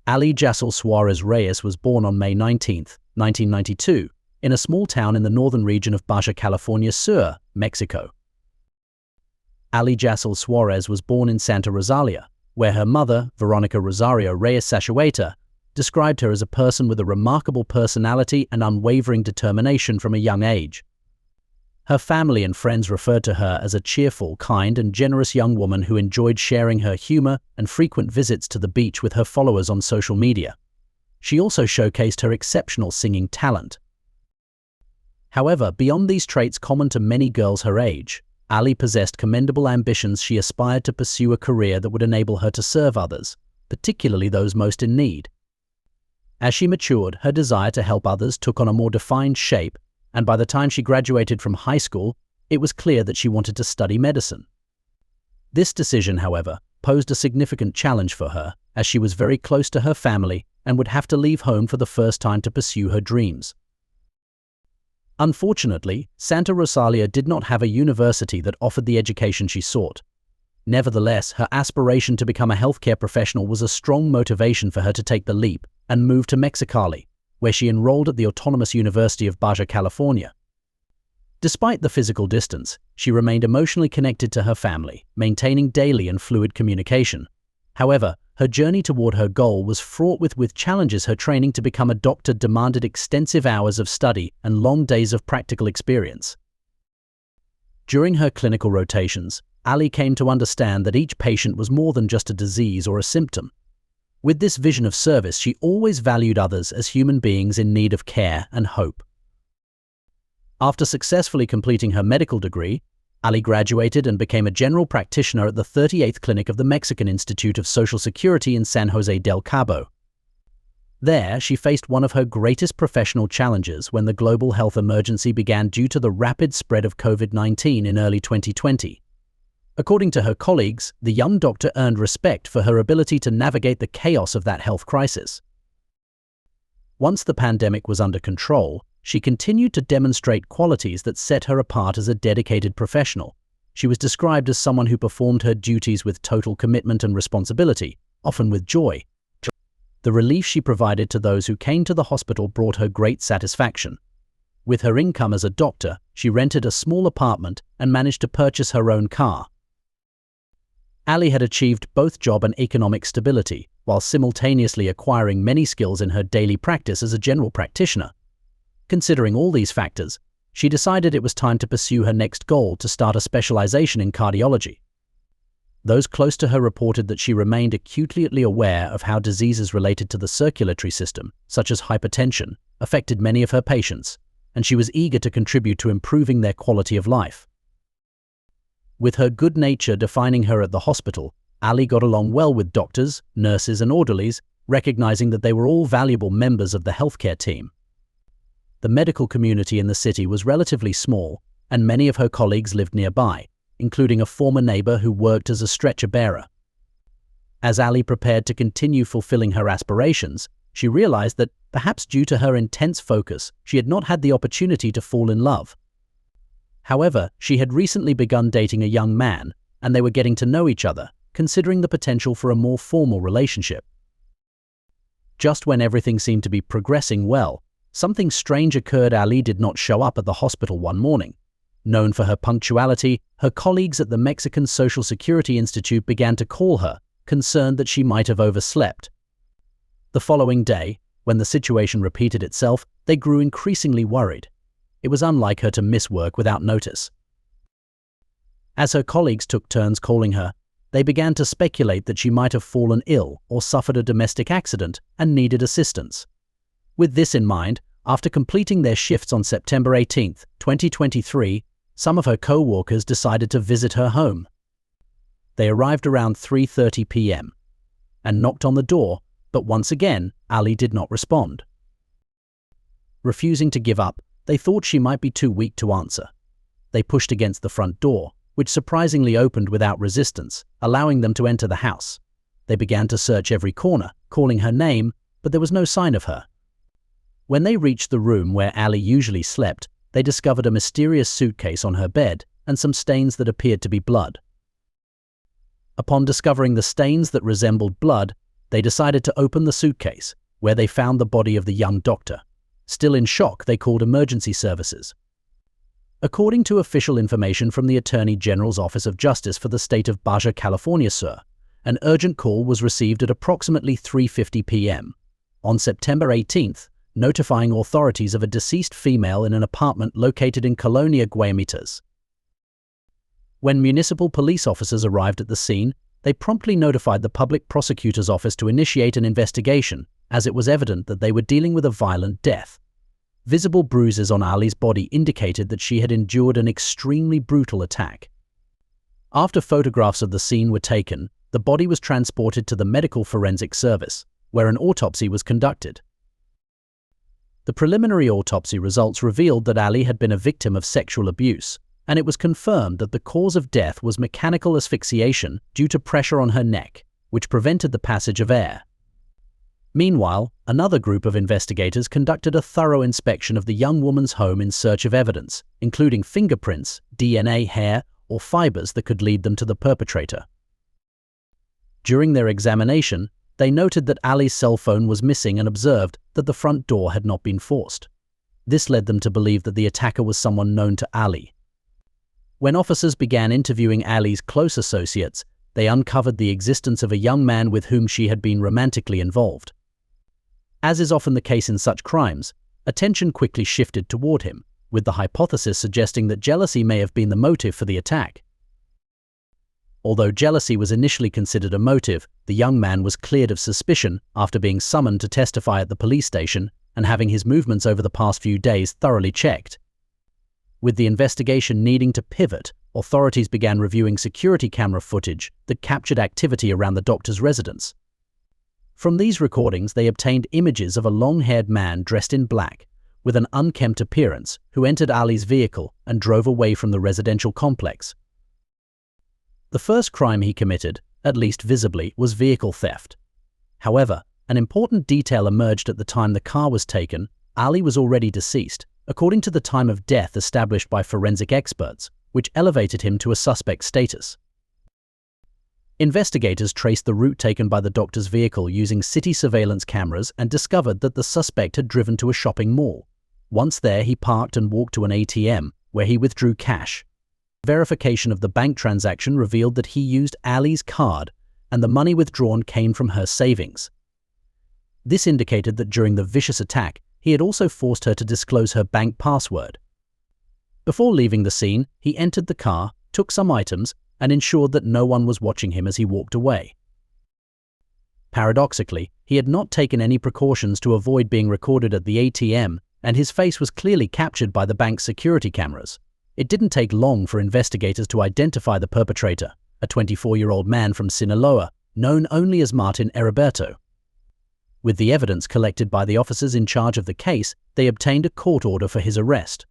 Ali Jasel Suárez Reyes was born on May 19, 1992, in a small town in the northern region of Baja California Sur, Mexico. Ali Jasel Suárez was born in Santa Rosalia, where her mother, Veronica Rosario Reyes Sachueta, described her as a person with a remarkable personality and unwavering determination from a young age. Her family and friends referred to her as a cheerful, kind, and generous young woman who enjoyed sharing her humor and frequent visits to the beach with her followers on social media. She also showcased her exceptional singing talent. However, beyond these traits common to many girls her age, Ali possessed commendable ambitions. She aspired to pursue a career that would enable her to serve others, particularly those most in need. As she matured, her desire to help others took on a more defined shape, and by the time she graduated from high school, it was clear that she wanted to study medicine. This decision, however, posed a significant challenge for her, as she was very close to her family and would have to leave home for the first time to pursue her dreams. Unfortunately, Santa Rosalia did not have a university that offered the education she sought. Nevertheless, her aspiration to become a healthcare professional was a strong motivation for her to take the leap and move to Mexicali, where she enrolled at the Autonomous University of Baja California. Despite the physical distance, she remained emotionally connected to her family, maintaining daily and fluid communication. However, her journey toward her goal was fraught with challenges. Her training to become a doctor demanded extensive hours of study and long days of practical experience. During her clinical rotations, Ali came to understand that each patient was more than just a disease or a symptom. With this vision of service, she always valued others as human beings in need of care and hope. After successfully completing her medical degree, Ali graduated and became a general practitioner at the 38th Clinic of the Mexican Institute of Social Security in San Jose del Cabo. There, she faced one of her greatest professional challenges when the global health emergency began due to the rapid spread of COVID-19 in early 2020. According to her colleagues, the young doctor earned respect for her ability to navigate the chaos of that health crisis. Once the pandemic was under control, she continued to demonstrate qualities that set her apart as a dedicated professional. She was described as someone who performed her duties with total commitment and responsibility, often with joy. The relief she provided to those who came to the hospital brought her great satisfaction. With her income as a doctor, she rented a small apartment and managed to purchase her own car. Ali had achieved both job and economic stability, while simultaneously acquiring many skills in her daily practice as a general practitioner. Considering all these factors, she decided it was time to pursue her next goal, to start a specialization in cardiology. Those close to her reported that she remained acutely aware of how diseases related to the circulatory system, such as hypertension, affected many of her patients, and she was eager to contribute to improving their quality of life. With her good nature defining her at the hospital, Ali got along well with doctors, nurses, and orderlies, recognizing that they were all valuable members of the healthcare team. The medical community in the city was relatively small, and many of her colleagues lived nearby, including a former neighbor who worked as a stretcher bearer. As Ali prepared to continue fulfilling her aspirations, she realized that, perhaps due to her intense focus, she had not had the opportunity to fall in love. However, she had recently begun dating a young man, and they were getting to know each other, considering the potential for a more formal relationship. Just when everything seemed to be progressing well, something strange occurred. Ali did not show up at the hospital one morning. Known for her punctuality, her colleagues at the Mexican Social Security Institute began to call her, concerned that she might have overslept. The following day, when the situation repeated itself, they grew increasingly worried. It was unlike her to miss work without notice. As her colleagues took turns calling her, they began to speculate that she might have fallen ill or suffered a domestic accident and needed assistance. With this in mind, after completing their shifts on September 18, 2023, some of her co-workers decided to visit her home. They arrived around 3:30 p.m. and knocked on the door, but once again, Ali did not respond. Refusing to give up, they thought she might be too weak to answer. They pushed against the front door, which surprisingly opened without resistance, allowing them to enter the house. They began to search every corner, calling her name, but there was no sign of her. When they reached the room where Ali usually slept, they discovered a mysterious suitcase on her bed and some stains that appeared to be blood. Upon discovering the stains that resembled blood, they decided to open the suitcase, where they found the body of the young doctor. Still in shock, they called emergency services. According to official information from the Attorney General's Office of Justice for the state of Baja California Sur, an urgent call was received at approximately 3:50 p.m. on September 18th, notifying authorities of a deceased female in an apartment located in Colonia Guayamitas. When municipal police officers arrived at the scene, they promptly notified the public prosecutor's office to initiate an investigation, as it was evident that they were dealing with a violent death. Visible bruises on Ali's body indicated that she had endured an extremely brutal attack. After photographs of the scene were taken, the body was transported to the Medical Forensic Service, where an autopsy was conducted. The preliminary autopsy results revealed that Ali had been a victim of sexual abuse, and it was confirmed that the cause of death was mechanical asphyxiation due to pressure on her neck, which prevented the passage of air. Meanwhile, another group of investigators conducted a thorough inspection of the young woman's home in search of evidence, including fingerprints, DNA, hair, or fibers that could lead them to the perpetrator. During their examination, they noted that Ali's cell phone was missing and observed that the front door had not been forced. This led them to believe that the attacker was someone known to Ali. When officers began interviewing Ali's close associates, they uncovered the existence of a young man with whom she had been romantically involved. As is often the case in such crimes, attention quickly shifted toward him, with the hypothesis suggesting that jealousy may have been the motive for the attack. Although jealousy was initially considered a motive, the young man was cleared of suspicion after being summoned to testify at the police station and having his movements over the past few days thoroughly checked. With the investigation needing to pivot, authorities began reviewing security camera footage that captured activity around the doctor's residence. From these recordings, they obtained images of a long-haired man dressed in black, with an unkempt appearance, who entered Ali's vehicle and drove away from the residential complex. The first crime he committed, at least visibly, was vehicle theft. However, an important detail emerged at the time the car was taken. Ali was already deceased, according to the time of death established by forensic experts, which elevated him to a suspect status. Investigators traced the route taken by the doctor's vehicle using city surveillance cameras and discovered that the suspect had driven to a shopping mall. Once there, he parked and walked to an ATM, where he withdrew cash. Verification of the bank transaction revealed that he used Ali's card, and the money withdrawn came from her savings. This indicated that during the vicious attack, he had also forced her to disclose her bank password. Before leaving the scene, he entered the car, took some items, and ensured that no one was watching him as he walked away. Paradoxically, he had not taken any precautions to avoid being recorded at the ATM, and his face was clearly captured by the bank's security cameras. It didn't take long for investigators to identify the perpetrator, a 24-year-old man from Sinaloa, known only as Martin Heriberto. With the evidence collected by the officers in charge of the case, they obtained a court order for his arrest.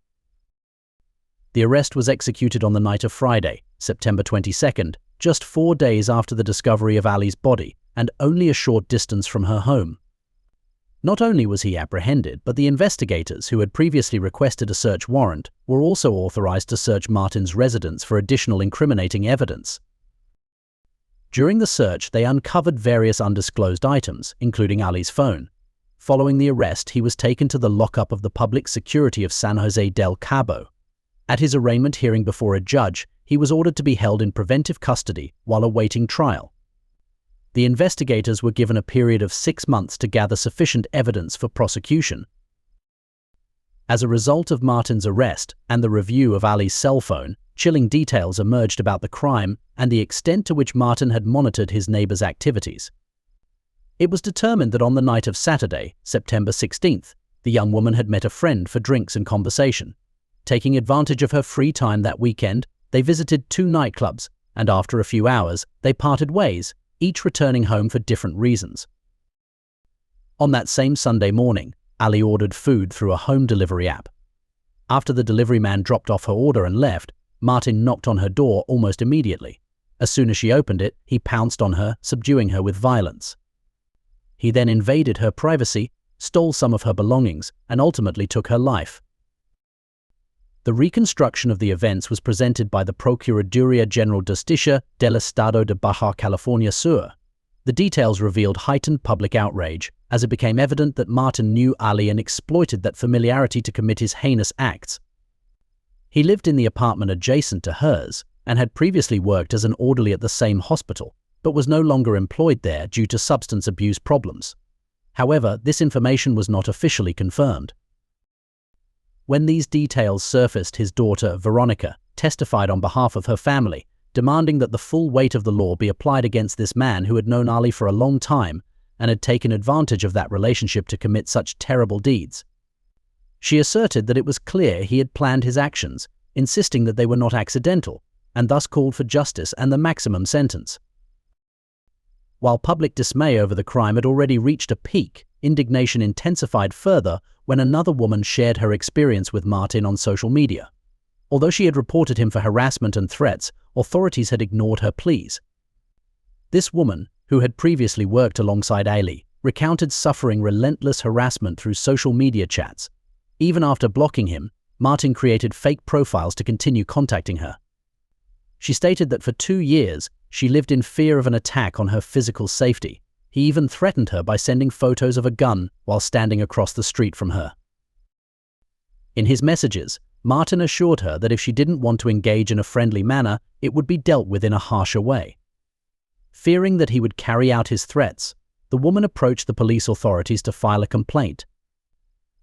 The arrest was executed on the night of Friday, September 22nd, just 4 days after the discovery of Ali's body and only a short distance from her home. Not only was he apprehended, but the investigators, who had previously requested a search warrant, were also authorized to search Martin's residence for additional incriminating evidence. During the search, they uncovered various undisclosed items, including Ali's phone. Following the arrest, he was taken to the lockup of the Public Security of San Jose del Cabo. At his arraignment hearing before a judge, he was ordered to be held in preventive custody while awaiting trial. The investigators were given a period of 6 months to gather sufficient evidence for prosecution. As a result of Martin's arrest and the review of Ali's cell phone, chilling details emerged about the crime and the extent to which Martin had monitored his neighbor's activities. It was determined that on the night of Saturday, September 16th, the young woman had met a friend for drinks and conversation. Taking advantage of her free time that weekend, they visited 2 nightclubs, and after a few hours, they parted ways, each returning home for different reasons. On that same Sunday morning, Ali ordered food through a home delivery app. After the delivery man dropped off her order and left, Martin knocked on her door almost immediately. As soon as she opened it, he pounced on her, subduing her with violence. He then invaded her privacy, stole some of her belongings, and ultimately took her life. The reconstruction of the events was presented by the Procuraduría General de Justicia del Estado de Baja California Sur. The details revealed heightened public outrage, as it became evident that Martin knew Ali and exploited that familiarity to commit his heinous acts. He lived in the apartment adjacent to hers, and had previously worked as an orderly at the same hospital, but was no longer employed there due to substance abuse problems. However, this information was not officially confirmed. When these details surfaced, his daughter, Veronica, testified on behalf of her family, demanding that the full weight of the law be applied against this man who had known Ali for a long time and had taken advantage of that relationship to commit such terrible deeds. She asserted that it was clear he had planned his actions, insisting that they were not accidental, and thus called for justice and the maximum sentence. While public dismay over the crime had already reached a peak, indignation intensified further when another woman shared her experience with Martin on social media. Although she had reported him for harassment and threats, authorities had ignored her pleas. This woman, who had previously worked alongside Ali, recounted suffering relentless harassment through social media chats. Even after blocking him, Martin created fake profiles to continue contacting her. She stated that for 2 years, she lived in fear of an attack on her physical safety. He even threatened her by sending photos of a gun while standing across the street from her. In his messages, Martin assured her that if she didn't want to engage in a friendly manner, it would be dealt with in a harsher way. Fearing that he would carry out his threats, the woman approached the police authorities to file a complaint.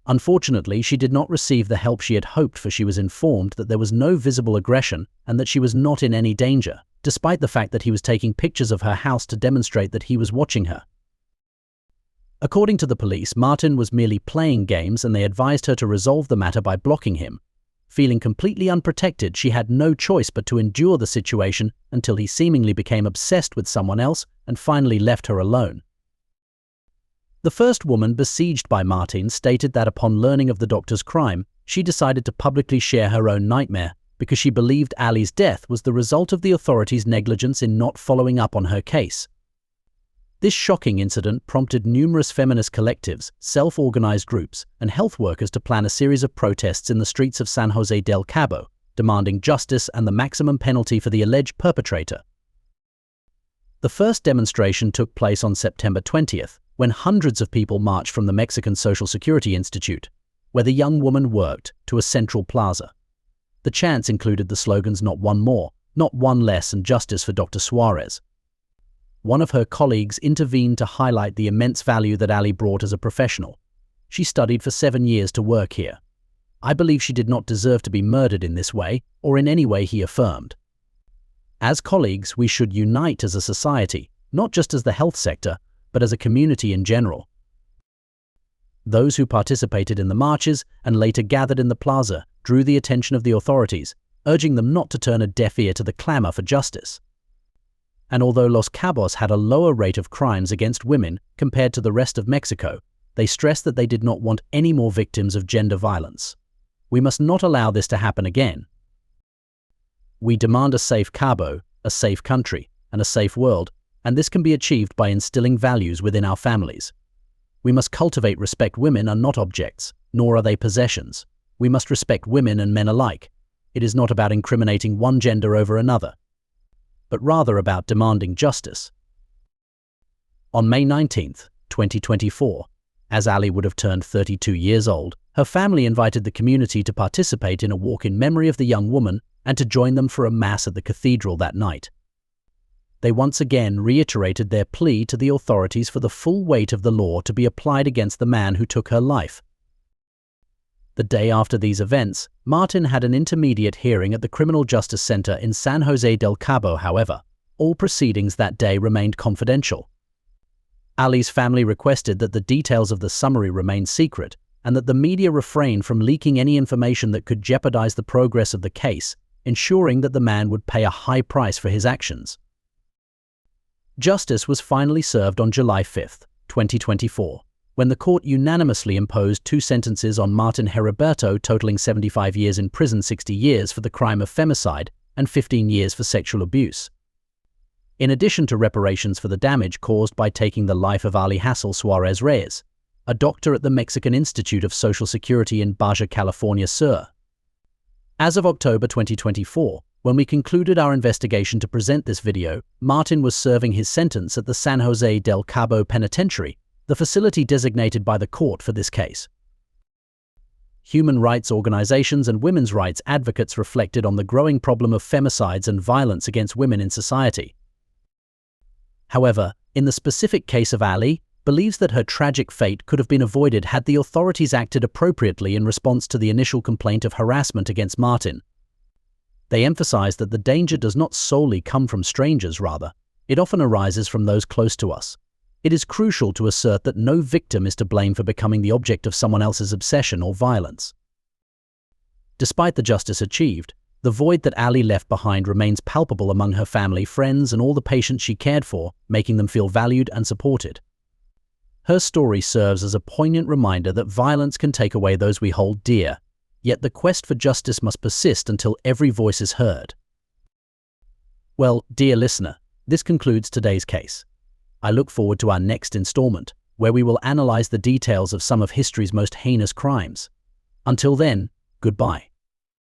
Unfortunately, she did not receive the help she had hoped, for she was informed that there was no visible aggression and that she was not in any danger, despite the fact that he was taking pictures of her house to demonstrate that he was watching her. According to the police, Martin was merely playing games, and they advised her to resolve the matter by blocking him. Feeling completely unprotected, she had no choice but to endure the situation until he seemingly became obsessed with someone else and finally left her alone. The first woman besieged by Martin stated that upon learning of the doctor's crime, she decided to publicly share her own nightmare because she believed Ali's death was the result of the authorities' negligence in not following up on her case. This shocking incident prompted numerous feminist collectives, self-organized groups, and health workers to plan a series of protests in the streets of San Jose del Cabo, demanding justice and the maximum penalty for the alleged perpetrator. The first demonstration took place on September 20th, when hundreds of people marched from the Mexican Social Security Institute, where the young woman worked, to a central plaza. The chants included the slogans "Not one more, not one less, and justice for Dr. Suárez." One of her colleagues intervened to highlight the immense value that Ali brought as a professional. She studied for 7 years to work here. I believe she did not deserve to be murdered in this way, or in any way, he affirmed. As colleagues, we should unite as a society, not just as the health sector, but as a community in general. Those who participated in the marches and later gathered in the plaza drew the attention of the authorities, urging them not to turn a deaf ear to the clamor for justice. And although Los Cabos had a lower rate of crimes against women compared to the rest of Mexico, they stressed that they did not want any more victims of gender violence. We must not allow this to happen again. We demand a safe Cabo, a safe country, and a safe world, and this can be achieved by instilling values within our families. We must cultivate respect. Women are not objects, nor are they possessions. We must respect women and men alike. It is not about incriminating one gender over another, but rather about demanding justice. On May 19, 2024, as Ali would have turned 32 years old, her family invited the community to participate in a walk in memory of the young woman and to join them for a mass at the cathedral that night. They once again reiterated their plea to the authorities for the full weight of the law to be applied against the man who took her life. The day after these events, Martin had an intermediate hearing at the Criminal Justice Center in San Jose del Cabo. However, all proceedings that day remained confidential. Ali's family requested that the details of the summary remain secret and that the media refrain from leaking any information that could jeopardize the progress of the case, ensuring that the man would pay a high price for his actions. Justice was finally served on July 5, 2024. When the court unanimously imposed 2 sentences on Martin Heriberto totaling 75 years in prison, 60 years for the crime of femicide, and 15 years for sexual abuse. In addition to reparations for the damage caused by taking the life of Ali Jasel Suárez Reyes, a doctor at the Mexican Institute of Social Security in Baja California Sur. As of October 2024, When we concluded our investigation to present this video, Martin was serving his sentence at the San Jose del Cabo Penitentiary, the facility designated by the court for this case. Human rights organizations and women's rights advocates reflected on the growing problem of femicides and violence against women in society. However, in the specific case of Ali, believes that her tragic fate could have been avoided had the authorities acted appropriately in response to the initial complaint of harassment against Martin. They emphasize that the danger does not solely come from strangers, rather, it often arises from those close to us. It is crucial to assert that no victim is to blame for becoming the object of someone else's obsession or violence. Despite the justice achieved, the void that Ali left behind remains palpable among her family, friends, and all the patients she cared for, making them feel valued and supported. Her story serves as a poignant reminder that violence can take away those we hold dear, yet the quest for justice must persist until every voice is heard. Well, dear listener, this concludes today's case. I look forward to our next installment, where we will analyze the details of some of history's most heinous crimes. Until then, goodbye.